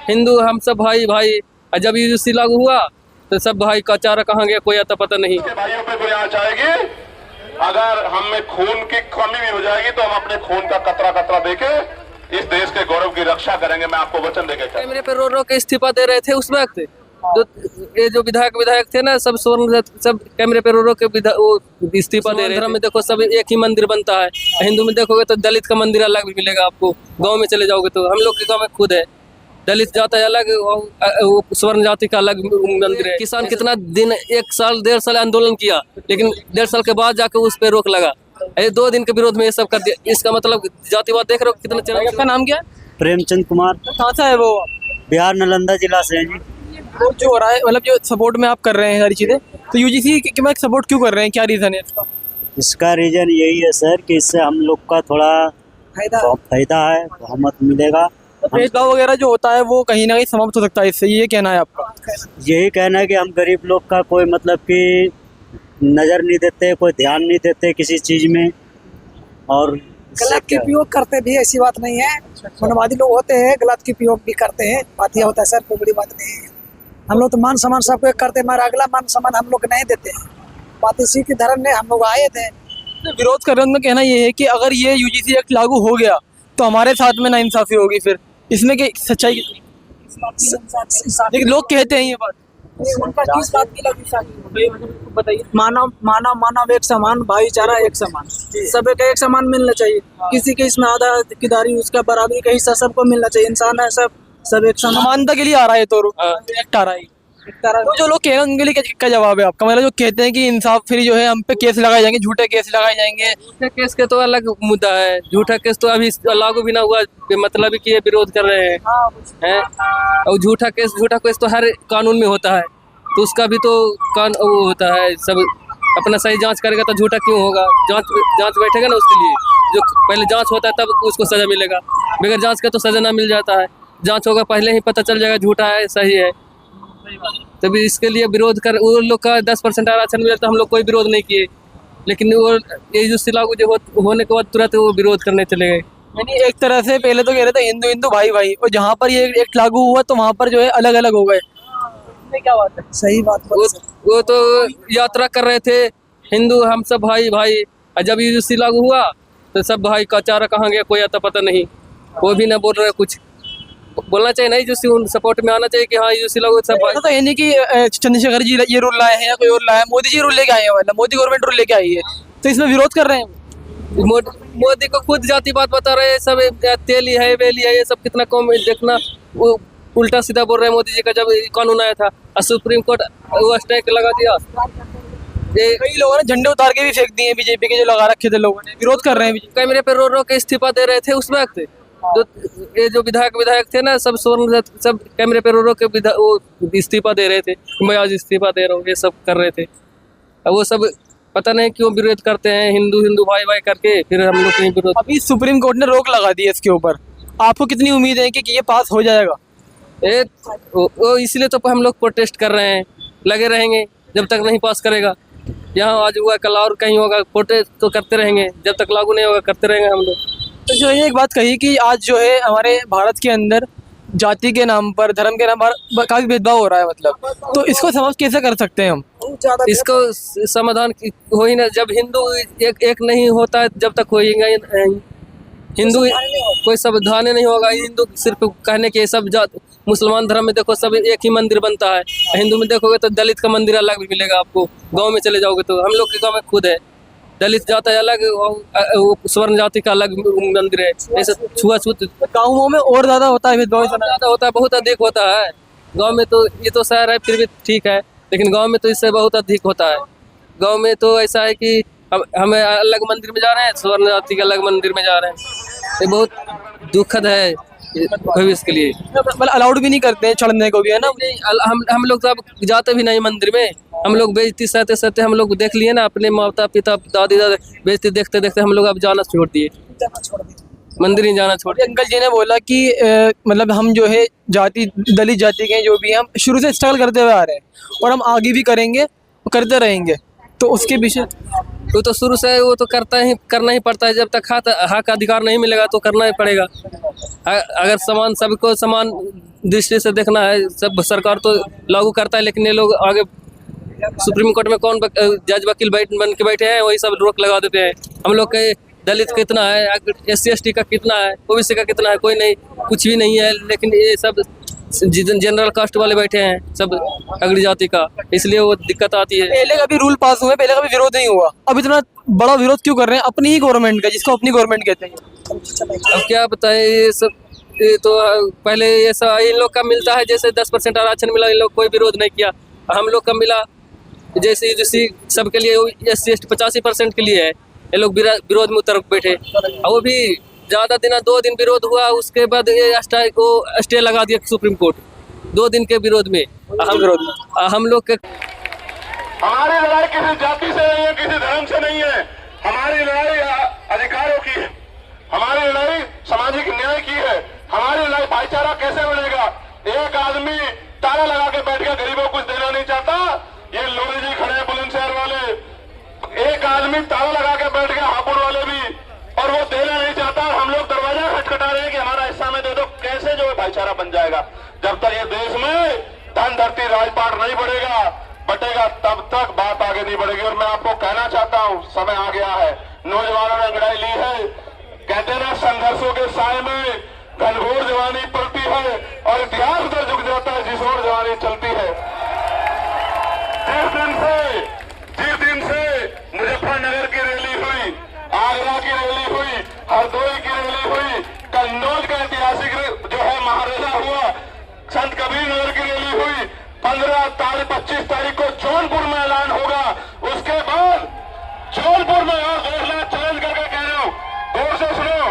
हिंदू हम सब भाई भाई। और जब यूजीसी लागू हुआ तो सब भाई का चारा कहाँ गया कोई आता पता नहीं। भाइयों पे कोई आँच आएगी, अगर हम में खून की कमी भी हो जाएगी तो हम अपने खून का कतरा कतरा देके इस देश के गौरव की रक्षा करेंगे। मैं आपको वचन देके कैमरे पे रो रो के इस्तीफा दे रहे थे उस वक्त। जो विधायक थे ना, सब स्वर्ण सब कैमरे पे रो रो के वो इस्तीफा दे रहे थे। में देखो सब एक ही मंदिर बनता है। हिंदू में देखोगे तो दलित का मंदिर अलग भी मिलेगा आपको। गांव में चले जाओगे तो हम लोग के गांव में खुद है, दलित जाता है अलग, वो स्वर्ण जाति का अलग मंदिर है। किसान कितना दिन, 1 साल 1.5 साल आंदोलन किया, लेकिन 1.5 साल के बाद जाके उस पर रोक लगा। 2 दिन के विरोध में ये सब कर दिया। इसका मतलब जातिवाद देख रहे हो कितना चल। आपका नाम क्या है? प्रेमचंद कुमार। कहाँ से है वो? बिहार नालंदा जिला से हैं जी। वो जो हो रहा है, मतलब जो सपोर्ट में आप कर रहे हैं सारी चीजें, तो यूजीसी के मैं सपोर्ट क्यों कर रहे हैं, क्या रीजन है इसका? इसका रीजन यही है सर कि इससे हम लोग का थोड़ा फायदा है, बहुमत मिलेगा। भेदभाव वगैरह जो होता है वो कहीं ना कहीं समाप्त हो सकता है इससे, ये कहना है आपका? यही कहना है कि हम गरीब लोग का कोई मतलब कि नज़र नहीं देते, कोई ध्यान नहीं देते किसी चीज़ में, और गलत के उपयोग करते भी, ऐसी बात नहीं है। मनवादी लोग होते हैं, गलत के उपयोग भी करते हैं। बात यह होता है सर, कोई बड़ी बात नहीं है। हम लोग तो मान सम्मान सबको करते हैं, मगर अगला मान सम्मान हम लोग नहीं देते हैं। बात इसी के धर्म में हम लोग आए थे। विरोध कर रहे हैं, उनका कहना ये है कि अगर ये यूजीसी एक्ट लागू हो गया तो हमारे साथ में नाइंसाफी होगी। फिर इसमें क्या सच्चाई? लेकिन लोग कहते हैं ये बात। उनका किस बात की लगी? बताइए। मानव एक समान, भाईचारा एक समान, सब एक समान मिलना चाहिए। किसी के इसमें आधा हिस्सेदारी, उसका बराबरी का हिस्सा सबको मिलना चाहिए। इंसान है, सब एक समान। समानता के लिए आ रहा है तो एक्ट आ रहा है। तो जो लोग कह रहे हैं उनके लिए क्या जवाब है आपका? मतलब जो कहते हैं कि इंसाफ फ्री जो है हम पे केस लगाए जाएंगे, झूठे केस लगाए जाएंगे। झूठे केस के तो अलग मुद्दा है। झूठा केस तो अभी लागू भी ना हुआ, मतलब कि ये विरोध कर रहे हैं। और झूठा केस तो हर कानून में होता है, तो उसका भी तो वो होता है। सब अपना सही जांच करेगा तो झूठा क्यों होगा? जांच बैठेगा ना उसके लिए। जो पहले जांच होता है तब उसको सजा मिलेगा, बगैर जांच के तो सजा ना मिल जाता है। जांच होगा पहले ही पता चल जाएगा झूठा है सही है। तभी इसके लिए विरोध कर, वो लोग का 10% आरक्षण मिला तो हम लोग कोई विरोध नहीं किए, लेकिन वो ये जो लागू जो होने के बाद तुरंत वो विरोध करने चले गए। यानी एक तरह से पहले तो कह रहे थे हिंदू हिंदू भाई भाई, और जहाँ पर ये एक्ट लागू हुआ तो वहाँ पर जो है अलग अलग हो गए। क्या बात है? सही बात। वो तो यात्रा कर रहे थे, हिंदू हम सब भाई भाई। और जब यूजीसी लागू हुआ तो सब भाई का चारा कहाँ गया कोई आता पता नहीं। वो भी ना बोल रहे, कुछ बोलना चाहिए नहीं, जो सपोर्ट में आना चाहिए कि हाँ यूजीसी लागू सब भाई। तो ये नहीं कि चंद्रशेखर जी ये रूल लाए हैं या कोई और लाया है, मोदी जी रूल लेके आए हैं, मतलब मोदी गवर्नमेंट रूल लेके आई है, तो इसमें विरोध कर रहे हैं। मोदी को खुद जाति बात बता रहे हैं, सब तेली है बेली है, ये सब कितना कम देखना। वो उल्टा सीधा बोल रहे हैं मोदी जी का। जब कानून आया था और सुप्रीम कोर्ट वो स्ट्राइक लगा दिया, कई लोगों ने झंडे उतार के भी फेंक दिए बीजेपी के, जो लगा रखे थे लोगों ने, विरोध कर रहे हैं। कैमरे पे रो रो के इस्तीफा दे रहे थे उस वक्त। जो विधायक थे ना, सब स्वर्ण सब कैमरे पे रो रो के वो इस्तीफा दे रहे थे। मैं आज इस्तीफा दे रहा हूँ, ये सब कर रहे थे। अब वो सब पता नहीं क्यों विरोध करते हैं, हिंदू हिंदू भाई भाई करके, फिर हम लोग कहीं विरोध। अभी सुप्रीम कोर्ट ने रोक लगा दी है इसके ऊपर, आपको कितनी उम्मीद है कि ये पास हो जाएगा? इसलिए तो हम लोग प्रोटेस्ट कर रहे हैं, लगे रहेंगे जब तक नहीं पास करेगा। यहाँ आज हुआ कल और कहीं होगा, प्रोटेस्ट तो करते रहेंगे जब तक लागू नहीं होगा, करते रहेंगे हम लोग। तो जो ये एक बात कही कि आज जो है हमारे भारत के अंदर जाति के नाम पर, धर्म के नाम पर काफी भेदभाव हो रहा है, मतलब तो इसको समाप्त कैसे कर सकते हैं हम? इसको समाधान हो ही ना, जब हिंदू एक नहीं होता है जब तक होगा हिंदू कोई समाधान नहीं होगा। हिंदू सिर्फ कहने के सब मुसलमान धर्म में देखो सब एक ही मंदिर बनता है, हिंदू में देखोगे तो दलित का मंदिर अलग भी मिलेगा आपको। गांव में चले जाओगे तो हम लोग के गांव में खुद है, दलित जाता है अलग, वो स्वर्ण जाति का अलग मंदिर है। ऐसा छुआछूत गाँवों में और ज्यादा होता है, ज्यादा होता है, बहुत अधिक होता है। गाँव में तो ये तो शहर है फिर भी ठीक है, लेकिन गाँव में तो इससे बहुत अधिक होता है। गाँव में तो ऐसा है कि हमें अलग मंदिर में जा रहे हैं, स्वर्ण जाति के अलग मंदिर में जा रहे हैं। ये बहुत दुखद है भविष्य के लिए। मतलब अलाउड भी नहीं करते हैं चढ़ने को भी, है ना? हम लोग तो अब जाते भी नहीं मंदिर में। हम लोग बेइज्जती सहते हम लोग देख लिए ना, अपने माता पिता दादी दादा बेइज्जती देखते देखते हम लोग अब जाना छोड़ दिए, मंदिर ही जाना छोड़ दिए। अंकल जी ने बोला कि मतलब हम जो है दलित जाति के जो भी हम शुरू से स्ट्रगल करते हुए आ रहे हैं और हम आगे भी करेंगे, करते रहेंगे, तो उसके पीछे वो तो शुरू से वो तो करना ही पड़ता है। जब तक हक अधिकार नहीं मिलेगा तो करना ही पड़ेगा। अगर सबको समान दृष्टि से देखना है, सब सरकार तो लागू करता है, लेकिन ये लोग आगे सुप्रीम कोर्ट में कौन जज वकील बन के बैठे हैं, वही सब रोक लगा देते हैं। हम लोग के दलित कितना है, SC ST का कितना है, OBC का कितना है, कोई नहीं, कुछ भी नहीं है। लेकिन ये सब जनरल कास्ट वाले बैठे हैं, सब अगड़ी जाति का, इसलिए वो दिक्कत आती है। पहले का भी रूल पास हुए, पहले का भी विरोध नहीं हुआ, अब इतना बड़ा विरोध क्यों कर रहे हैं अपनी ही गवर्नमेंट का, जिसको अपनी गवर्नमेंट कहते हैं? अब क्या बताएं, ये सब ये तो पहले ऐसा इन लोग का मिलता है, जैसे 10% आरक्षण मिला, इन लोग कोई विरोध नहीं किया। हम लोग का मिला जैसे सबके लिए, SC ST 85% के लिए है, ये लोग विरोध में उतर बैठे। और वो भी ज़्यादा दिन 2 दिन विरोध हुआ, उसके बाद ये स्टे लगा दिया सुप्रीम कोर्ट 2 दिन के विरोध में। हम लोग के हमारी लड़ाई किसी जाति से नहीं है, किसी धर्म से नहीं है, हमारी लड़ाई अधिकारों की है, हमारी लड़ाई सामाजिक न्याय की है, हमारी लड़ाई भाईचारा कैसे बनेगा। एक आदमी ताला लगा के बैठ गया, गरीबों को कुछ देना नहीं चाहता, ये लोरी जी खड़े हैं बुलंदशहर वाले, एक आदमी ताला लगा के बैठ गया, हापुड़ वाले भी, और वो देना नहीं चाहता, हम लोग दरवाजा खटखटा रहे हैं कि हमारा हिस्सा में दे दो। कैसे जो भाईचारा बन जाएगा? जब तक ये देश में धन धरती राजपाट नहीं बटेगा तब तक बात आगे नहीं बढ़ेगी। और मैं आपको कहना चाहता हूं, समय आ गया है, नौजवानों ने अंगड़ाई ली है, कहते ना संघर्षों के साए में घनघोर जवानी पलती है और इतिहास उधर झुक जाता है जिस ओर जवानी चलती है। जिस दिन से मुजफ्फरनगर की रैली हुई, आगरा की रैली हुई, हरदोई की रैली हुई, कन्नौज का ऐतिहासिक जो है महारेला हुआ, संत कबीर नगर की रैली हुई, 25 तारीख को जौनपुर में ऐलान होगा। उसके बाद जौनपुर में, और देखना चैलेंज करके कह रहा हूं, गौर से सुनो,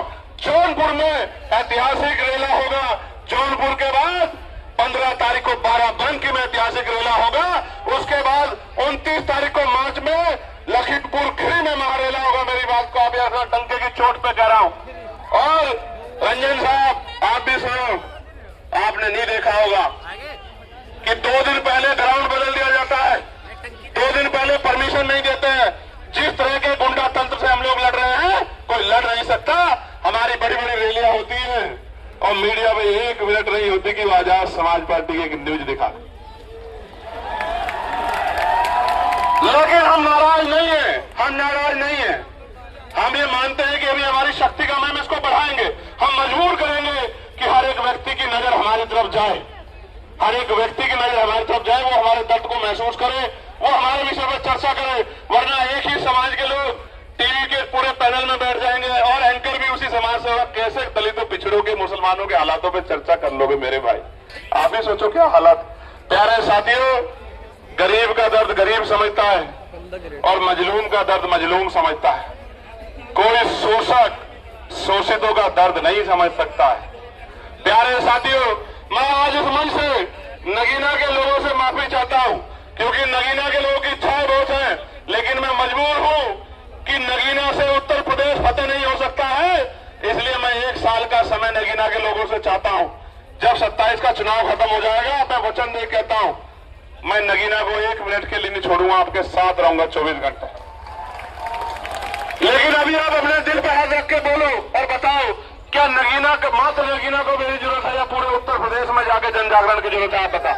जौनपुर में ऐतिहासिक रेला होगा। जौनपुर के बाद 15 तारीख को बाराबंकी में ऐतिहासिक रेला होगा। उसके बाद 29 तारीख को मार्च में लखीमपुर खीरी में महारेला होगा। मेरी बात को आप यार डंके की चोट पे कह रहा हूं। और रंजन साहब, आप भी सुनो, आपने नहीं देखा होगा कि 2 दिन पहले ग्राउंड बदल दिया जाता है, 2 दिन पहले परमिशन नहीं देते हैं। जिस तरह के गुंडा तंत्र से हम लोग लड़ रहे हैं, कोई लड़ नहीं सकता। हमारी बड़ी बड़ी रैलियां होती हैं और मीडिया में 1 मिनट नहीं होती कि आजाद समाज पार्टी की एक न्यूज दिखा। लेकिन हम नाराज नहीं है, हम नाराज नहीं है। हम ये मानते हैं कि अभी हमारी शक्ति का हम इसको बढ़ाएंगे, हम मजबूर करेंगे कि हर एक व्यक्ति की नजर हमारी तरफ जाए, हर एक व्यक्ति की नजर हमारी तरफ जाए, वो हमारे दर्द को महसूस करे, वो हमारे विषय पर चर्चा करे। वरना एक ही समाज के लोग टीवी के पूरे पैनल में बैठ जाएंगे और एंकर भी उसी समाज से होगा। कैसे दलितों, पिछड़ों के, मुसलमानों के हालातों पे चर्चा कर लोगे मेरे भाई? आप ही सोचो क्या हालात। प्यारे साथियों, गरीब का दर्द गरीब समझता है और मजलूम का दर्द मजलूम समझता है। कोई शोषक शोषितों का दर्द नहीं समझ सकता है। प्यारे साथियों, मैं आज इस मंच से नगीना के लोगों से माफी चाहता हूं, क्योंकि नगीना के लोगों की इच्छाएं बहुत है, लेकिन मैं मजबूर हूं कि नगीना से उत्तर प्रदेश फतेह नहीं हो सकता है। इसलिए मैं 1 साल का समय नगीना के लोगों से चाहता हूं। जब 27 का चुनाव खत्म हो जाएगा, मैं वचन दे कहता हूं, मैं नगीना को 1 मिनट के लिए नहीं छोड़ूंगा, आपके साथ रहूंगा 24 घंटे। लेकिन अभी आप अपने दिल पे हाथ रख के बोलो और बताओ, क्या नगीना को, मात्र नगीना को मेरी जरूरत है या पूरे उत्तर प्रदेश में जाके जन जागरण की जरूरत है? आप बता।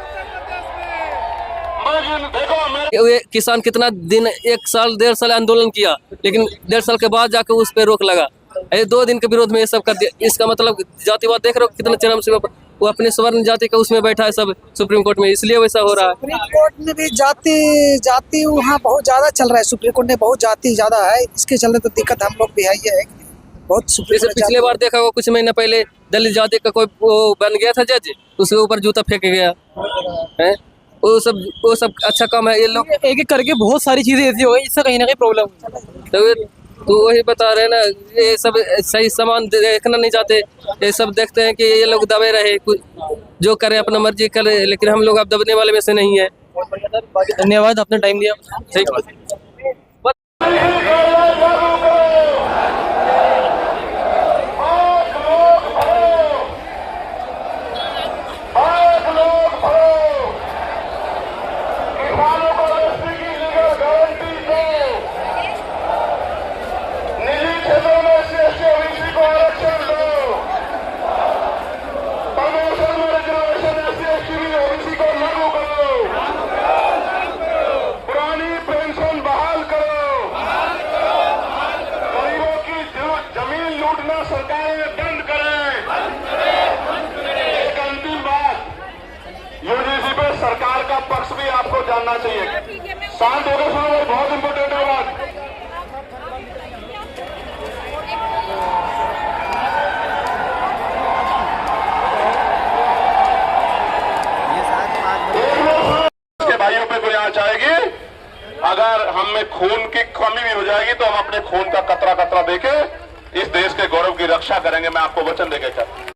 देखो, ये किसान कितना दिन, 1 साल 1.5 साल आंदोलन किया, लेकिन 1.5 साल के बाद जाकर उस पर रोक लगा। ये 2 दिन के विरोध में ये सब कर दिया। इसका मतलब जातिवाद देख रहे हो कितना चरम से, वो अपने स्वर्ण जाति का उसमें बैठा है सब सुप्रीम कोर्ट में, इसलिए वैसा हो रहा है। सुप्रीम कोर्ट में भी जाति वहाँ बहुत ज्यादा चल रहा है। सुप्रीम कोर्ट में बहुत जाति ज्यादा है, इसके चलते तो दिक्कत हम लोग भी है। ये है बहुत जैसे पिछले बार देखा होगा, कुछ महीने पहले दलित जाति का कोई वो बन गया था जज, उसके ऊपर जूता फेंक गया है। वो सब अच्छा काम है। ये लोग एक एक करके बहुत सारी चीजें ऐसी हो गई जिससे कहीं ना कहीं प्रॉब्लम। तो वही बता रहे ना, ये सब सही सामान देखना नहीं चाहते, ये सब देखते हैं कि ये लोग दबे रहे, जो करे अपना मर्जी करे, लेकिन हम लोग अब दबने वाले में से नहीं है। धन्यवाद, आपने टाइम दिया। ठीक प्रमोशन में रिजर्वेशन पे सरकार का पक्ष भी आपको जानना चाहिए। शांत होकर सुनो भाई, बहुत इंपोर्टेंट है बात। के भाइयों पे कोई आंच आएगी, अगर हम में खून की कमी भी हो जाएगी तो हम अपने खून का कतरा कतरा देके इस देश के गौरव की रक्षा करेंगे। मैं आपको वचन देके चलता हूं।